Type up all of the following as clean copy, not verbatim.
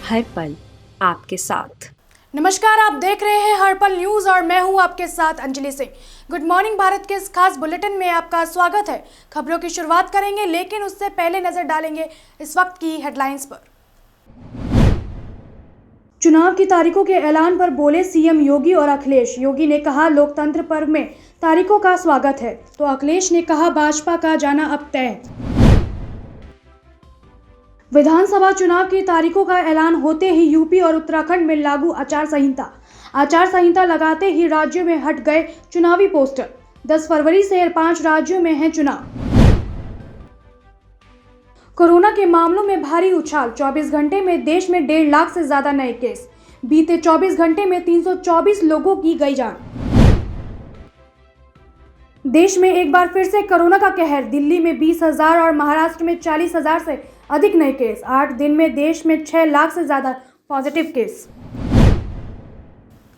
हर पल आपके साथ। नमस्कार, आप देख रहे हैं हर पल न्यूज और मैं हूं आपके साथ अंजलि सिंह। गुड मॉर्निंग भारत के इस खास बुलेटिन में आपका स्वागत है। खबरों की शुरुआत करेंगे, लेकिन उससे पहले नजर डालेंगे इस वक्त की हेडलाइंस पर। चुनाव की तारीखों के ऐलान पर बोले सीएम योगी और अखिलेश। योगी ने कहा लोकतंत्र पर्व में तारीखों का स्वागत है, तो अखिलेश ने कहा भाजपा का जाना अब तय। विधानसभा चुनाव की तारीखों का ऐलान होते ही यूपी और उत्तराखंड में लागू आचार संहिता लगाते ही राज्यों में हट गए चुनावी पोस्टर। 10 फरवरी से 5 राज्यों में है चुनाव। कोरोना के मामलों में भारी उछाल। 24 घंटे में देश में 1.5 लाख से ज्यादा नए केस। बीते 24 घंटे में 324 लोगों की गई जान। देश में एक बार फिर से कोरोना का कहर। दिल्ली में 20,000 और महाराष्ट्र में 40,000 से अधिक नए केस। 8 दिन में देश में 6 लाख से ज्यादा पॉजिटिव केस।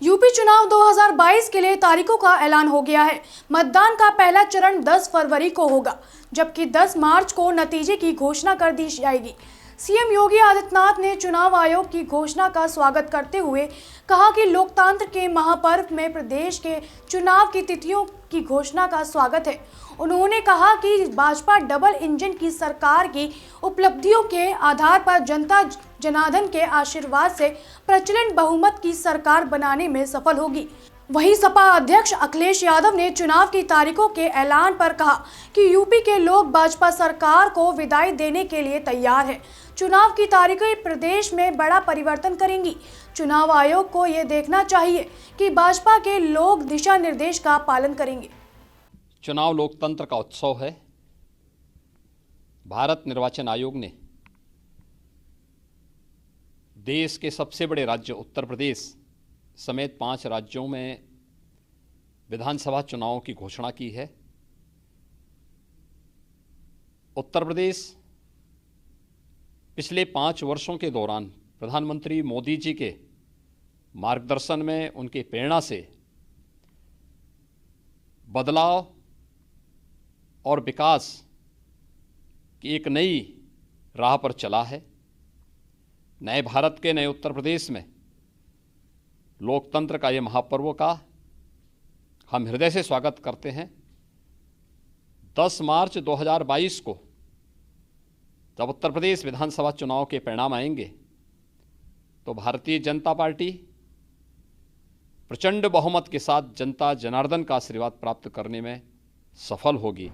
यूपी चुनाव 2022 के लिए तारीखों का ऐलान हो गया है। मतदान का पहला चरण 10 फरवरी को होगा, जबकि 10 मार्च को नतीजे की घोषणा कर दी जाएगी। सीएम योगी आदित्यनाथ ने चुनाव आयोग की घोषणा का स्वागत करते हुए कहा कि लोकतंत्र के महापर्व में प्रदेश के चुनाव की तिथियों की घोषणा का स्वागत है। उन्होंने कहा कि भाजपा डबल इंजन की सरकार की उपलब्धियों के आधार पर जनता जनार्दन के आशीर्वाद से प्रचंड बहुमत की सरकार बनाने में सफल होगी। वहीं सपा अध्यक्ष अखिलेश यादव ने चुनाव की तारीखों के ऐलान पर कहा कि यूपी के लोग भाजपा सरकार को विदाई देने के लिए तैयार हैं। चुनाव की तारीखें प्रदेश में बड़ा परिवर्तन करेंगी। चुनाव आयोग को ये देखना चाहिए कि भाजपा के लोग दिशा निर्देश का पालन करेंगे। चुनाव लोकतंत्र का उत्सव है। भारत निर्वाचन आयोग ने देश के सबसे बड़े राज्य उत्तर प्रदेश समेत 5 राज्यों में विधानसभा चुनावों की घोषणा की है। उत्तर प्रदेश पिछले 5 वर्षों के दौरान प्रधानमंत्री मोदी जी के मार्गदर्शन में, उनकी प्रेरणा से बदलाव और विकास की एक नई राह पर चला है। नए भारत के नए उत्तर प्रदेश में लोकतंत्र का ये महापर्व का हम हृदय से स्वागत करते हैं। 10 मार्च 2022 को जब उत्तर प्रदेश विधानसभा चुनाव के परिणाम आएंगे तो भारतीय जनता पार्टी प्रचंड बहुमत के साथ जनता जनार्दन का आशीर्वाद प्राप्त करने में सफल होगी।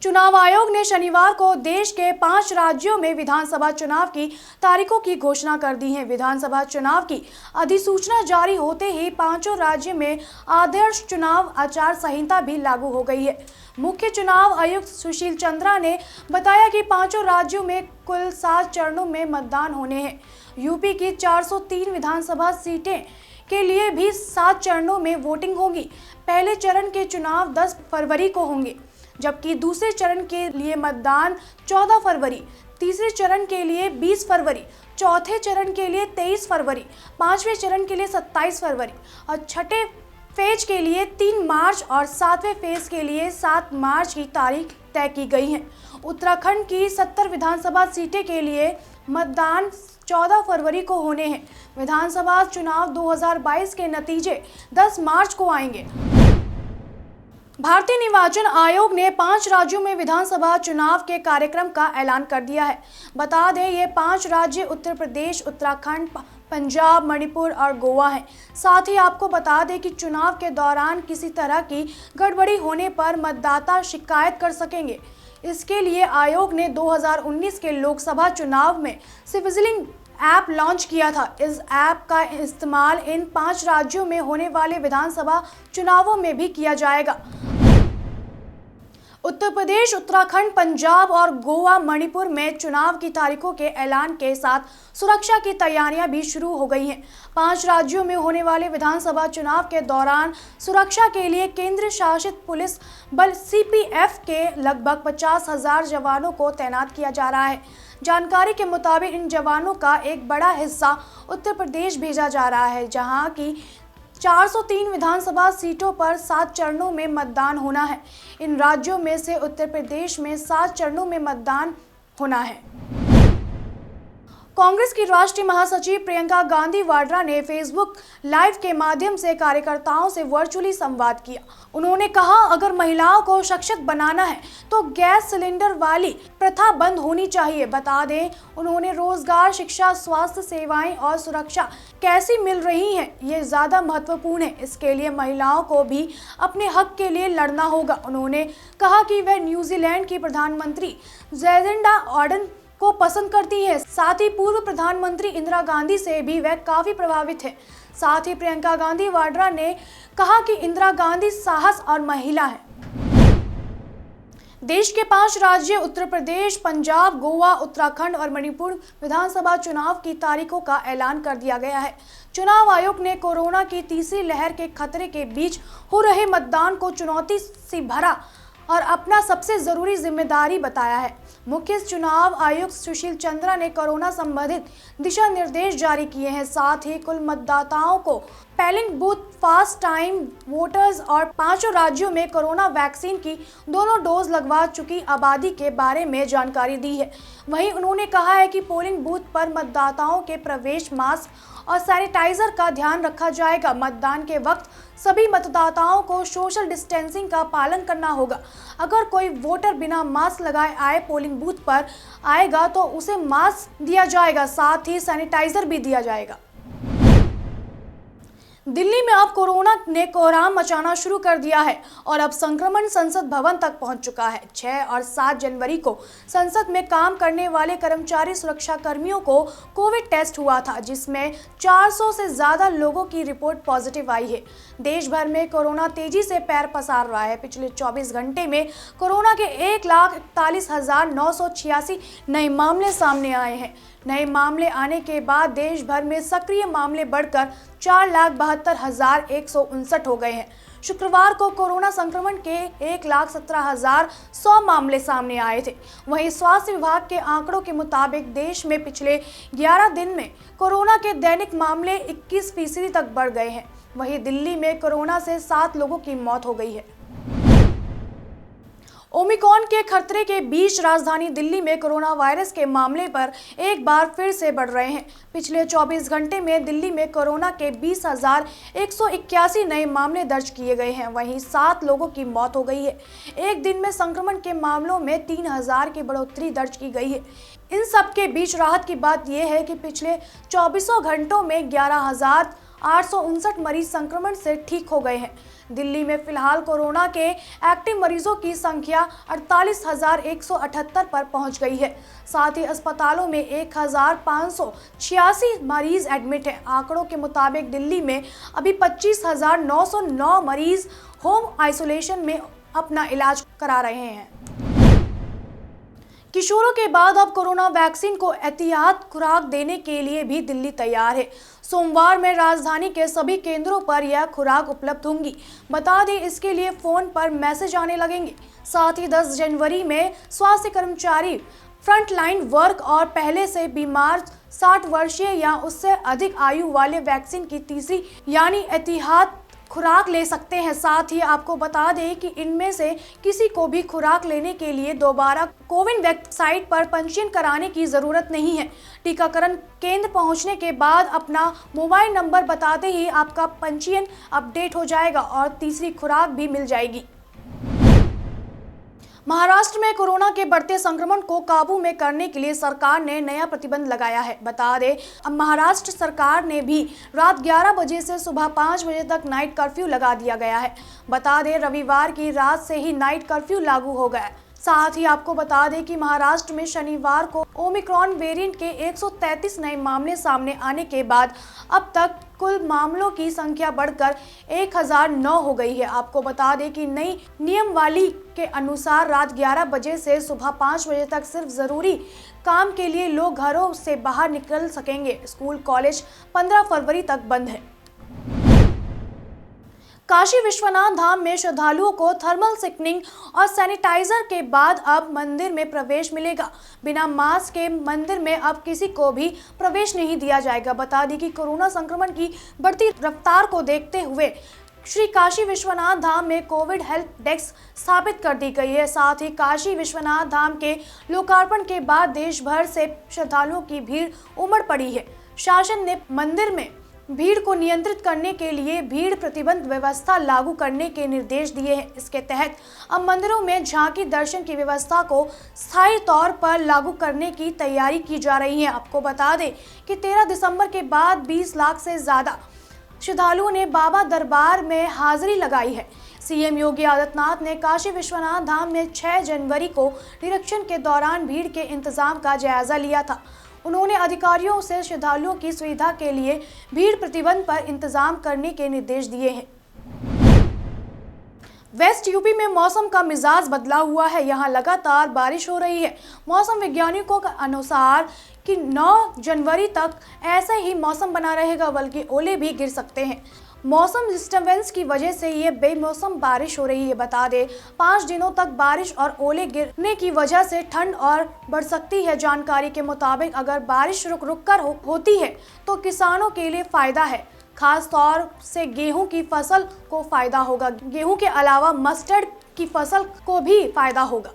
चुनाव आयोग ने शनिवार को देश के 5 राज्यों में विधानसभा चुनाव की तारीखों की घोषणा कर दी है। विधानसभा चुनाव की अधिसूचना जारी होते ही 5 राज्यों में आदर्श चुनाव आचार संहिता भी लागू हो गई है। मुख्य चुनाव आयुक्त सुशील चंद्रा ने बताया कि 5 राज्यों में कुल 7 चरणों में मतदान होने हैं। यूपी की 403 विधानसभा सीटें के लिए भी 7 चरणों में वोटिंग होगी। पहले चरण के चुनाव 10 फरवरी को होंगे, जबकि दूसरे चरण के लिए मतदान 14 फरवरी, तीसरे चरण के लिए 20 फरवरी, चौथे चरण के लिए 23 फरवरी, 5वें चरण के लिए 27 फरवरी और छठे फेज के लिए 3 मार्च और 7वें फेज के लिए 7 मार्च की तारीख तय की गई है। उत्तराखंड की 70 विधानसभा सीटें के लिए मतदान 14 फरवरी को होने हैं। विधानसभा चुनाव 2022 के नतीजे 10 मार्च को आएंगे। भारतीय निर्वाचन आयोग ने 5 राज्यों में विधानसभा चुनाव के कार्यक्रम का ऐलान कर दिया है। बता दें, ये 5 राज्य उत्तर प्रदेश, उत्तराखंड, पंजाब, मणिपुर और गोवा हैं। साथ ही आपको बता दें कि चुनाव के दौरान किसी तरह की गड़बड़ी होने पर मतदाता शिकायत कर सकेंगे। इसके लिए आयोग ने 2019 के लोकसभा चुनाव में सिविजिलिंग ऐप लॉन्च किया था। इस ऐप का इस्तेमाल इन 5 राज्यों में होने वाले विधानसभा चुनावों में भी किया जाएगा। उत्तर प्रदेश, उत्तराखंड, पंजाब और गोवा, मणिपुर में चुनाव की तारीखों के ऐलान के साथ सुरक्षा की तैयारियां भी शुरू हो गई हैं। 5 राज्यों में होने वाले विधानसभा चुनाव के दौरान सुरक्षा के लिए केंद्र शासित पुलिस बल सीपीएफ के लगभग 50,000 जवानों को तैनात किया जा रहा है। जानकारी के मुताबिक इन जवानों का एक बड़ा हिस्सा उत्तर प्रदेश भेजा जा रहा है, जहां की 403 विधानसभा सीटों पर 7 चरणों में मतदान होना है। इन राज्यों में से उत्तर प्रदेश में 7 चरणों में मतदान होना है। कांग्रेस की राष्ट्रीय महासचिव प्रियंका गांधी वाड्रा ने फेसबुक लाइव के माध्यम से कार्यकर्ताओं से वर्चुअली संवाद किया। उन्होंने कहा, अगर महिलाओं को सशक्त बनाना है तो गैस सिलेंडर वाली प्रथा बंद होनी चाहिए। बता दें, उन्होंने रोजगार, शिक्षा, स्वास्थ्य सेवाएं और सुरक्षा कैसी मिल रही हैं, ये ज्यादा महत्वपूर्ण है। इसके लिए महिलाओं को भी अपने हक के लिए लड़ना होगा। उन्होंने कहा कि वह न्यूजीलैंड की प्रधानमंत्री जैसिंडा आर्डर्न को पसंद करती है। साथ ही पूर्व प्रधानमंत्री इंदिरा गांधी से भी वह काफी प्रभावित है। साथ ही प्रियंका गांधी वाड्रा ने कहा कि इंदिरा गांधी साहस और महिला है। देश के 5 राज्य उत्तर प्रदेश, पंजाब, गोवा, उत्तराखंड और मणिपुर विधानसभा चुनाव की तारीखों का ऐलान कर दिया गया है। चुनाव आयोग ने कोरोना की तीसरी लहर के खतरे के बीच हो रहे मतदान को चुनौती से भरा और अपना सबसे जरूरी जिम्मेदारी बताया है। मुख्य चुनाव आयुक्त सुशील चंद्रा ने कोरोना संबंधित दिशा निर्देश जारी किए हैं। साथ ही कुल मतदाताओं को polling booth, fast time voters और 5 राज्यों में कोरोना वैक्सीन की दोनों डोज लगवा चुकी आबादी के बारे में जानकारी दी है। वहीं उन्होंने कहा है कि पोलिंग बूथ पर मतदाताओं के प्रवेश, मास्क और सैनिटाइजर का ध्यान रखा जाएगा। मतदान के वक्त सभी मतदाताओं को सोशल डिस्टेंसिंग का पालन करना होगा। अगर कोई वोटर बिना मास्क लगाए आए पोलिंग बूथ पर आएगा तो उसे मास्क दिया जाएगा, साथ ही सैनिटाइजर भी दिया जाएगा। दिल्ली में अब कोरोना ने कोहराम मचाना शुरू कर दिया है और अब संक्रमण संसद भवन तक पहुंच चुका है। 6 और 7 जनवरी को संसद में काम करने वाले कर्मचारी सुरक्षा कर्मियों को कोविड टेस्ट हुआ था, जिसमें 400 से ज्यादा लोगों की रिपोर्ट पॉजिटिव आई है। देश भर में कोरोना तेजी से पैर पसार रहा है। पिछले 24 घंटे में कोरोना के 1,41,986 नए मामले सामने आए हैं। नए मामले आने के बाद देश भर में सक्रिय मामले बढ़कर 4,72,159 हो गए हैं। शुक्रवार को कोरोना संक्रमण के 1,17,100 मामले सामने आए थे। वहीं स्वास्थ्य विभाग के आंकड़ों के मुताबिक देश में पिछले 11 दिन में कोरोना के दैनिक मामले 21% तक बढ़ गए हैं। वहीं दिल्ली में कोरोना से 7 लोगों की मौत हो गई है। ओमिक्रॉन के खतरे के बीच राजधानी दिल्ली में कोरोना वायरस के मामले पर एक बार फिर से बढ़ रहे हैं। पिछले 24 घंटे में दिल्ली में कोरोना के 20,181 नए मामले दर्ज किए गए हैं। वहीं 7 लोगों की मौत हो गई है। एक दिन में संक्रमण के मामलों में 3,000 की बढ़ोतरी दर्ज की गई है। इन सब के बीच राहत की बात यह है कि पिछले 24 घंटों में 11,859 मरीज संक्रमण से ठीक हो गए हैं। दिल्ली में फिलहाल कोरोना के एक्टिव मरीजों की संख्या 48,178 पर पहुंच गई है। साथ ही अस्पतालों में 1,586 मरीज एडमिट हैं। आंकड़ों के मुताबिक दिल्ली में अभी 25,909 मरीज होम आइसोलेशन में अपना इलाज करा रहे हैं। किशोरों के बाद अब कोरोना वैक्सीन को एहतियात खुराक देने के लिए भी दिल्ली तैयार है। सोमवार में राजधानी के सभी केंद्रों पर यह खुराक उपलब्ध होंगी। बता दें, इसके लिए फोन पर मैसेज आने लगेंगे। साथ ही 10 जनवरी में स्वास्थ्य कर्मचारी, फ्रंटलाइन वर्क और पहले से बीमार 60 वर्षीय या उससे अधिक आयु वाले वैक्सीन की तीसरी यानी एहतियात खुराक ले सकते हैं। साथ ही आपको बता दें कि इनमें से किसी को भी खुराक लेने के लिए दोबारा कोविन वेबसाइट पर पंजीयन कराने की जरूरत नहीं है। टीकाकरण केंद्र पहुंचने के बाद अपना मोबाइल नंबर बताते ही आपका पंजीयन अपडेट हो जाएगा और तीसरी खुराक भी मिल जाएगी। महाराष्ट्र में कोरोना के बढ़ते संक्रमण को काबू में करने के लिए सरकार ने नया प्रतिबंध लगाया है। बता दें, अब महाराष्ट्र सरकार ने भी रात 11 बजे से सुबह 5 बजे तक नाइट कर्फ्यू लगा दिया गया है। बता दें, रविवार की रात से ही नाइट कर्फ्यू लागू हो गया है। साथ ही आपको बता दें कि महाराष्ट्र में शनिवार को ओमिक्रॉन वेरिएंट के 133 नए मामले सामने आने के बाद अब तक कुल मामलों की संख्या बढ़कर 1,009 हो गई है। आपको बता दें कि नई नियमावली के अनुसार रात 11 बजे से सुबह 5 बजे तक सिर्फ जरूरी काम के लिए लोग घरों से बाहर निकल सकेंगे। स्कूल, कॉलेज 15 फरवरी तक बंद है। काशी विश्वनाथ धाम में श्रद्धालुओं को थर्मल स्क्रीनिंग और सैनिटाइजर के बाद अब मंदिर में प्रवेश मिलेगा। बिना मास्क के मंदिर में अब किसी को भी प्रवेश नहीं दिया जाएगा। बता दें कि कोरोना संक्रमण की बढ़ती रफ्तार को देखते हुए श्री काशी विश्वनाथ धाम में कोविड हेल्प डेस्क स्थापित कर दी गई है। साथ ही काशी विश्वनाथ धाम के लोकार्पण के बाद देश भर से श्रद्धालुओं की भीड़ उमड़ पड़ी है। शासन ने मंदिर में भीड़ को नियंत्रित करने के लिए भीड़ प्रतिबंध व्यवस्था लागू करने के निर्देश दिए हैं। इसके तहत अब मंदिरों में झांकी दर्शन की व्यवस्था को स्थायी तौर पर लागू करने की तैयारी की जा रही है। आपको बता दें कि 13 दिसंबर के बाद 20 लाख से ज्यादा श्रद्धालुओं ने बाबा दरबार में हाजिरी लगाई है। सीएम योगी आदित्यनाथ ने काशी विश्वनाथ धाम में 6 जनवरी को निरीक्षण के दौरान भीड़ के इंतजाम का जायजा लिया था। उन्होंने अधिकारियों से श्रद्धालुओं की सुविधा के लिए भीड़ प्रतिबंध पर इंतजाम करने के निर्देश दिए हैं। वेस्ट यूपी में मौसम का मिजाज बदला हुआ है। यहां लगातार बारिश हो रही है। मौसम वैज्ञानिकों के अनुसार कि 9 जनवरी तक ऐसा ही मौसम बना रहेगा, बल्कि ओले भी गिर सकते हैं। मौसम डिस्टर्बेंस की वजह से ये बेमौसम बारिश हो रही है। बता दें 5 दिनों तक बारिश और ओले गिरने की वजह से ठंड और बढ़ सकती है। जानकारी के मुताबिक अगर बारिश रुक रुक कर होती है तो किसानों के लिए फायदा है। खास तौर से गेहूं की फसल को फायदा होगा। गेहूं के अलावा मस्टर्ड की फसल को भी फायदा होगा।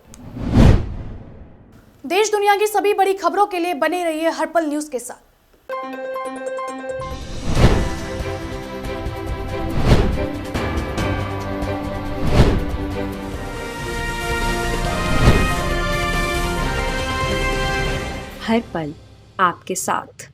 देश दुनिया की सभी बड़ी खबरों के लिए बने रहिए हर्पल न्यूज के साथ। हर पल आपके साथ।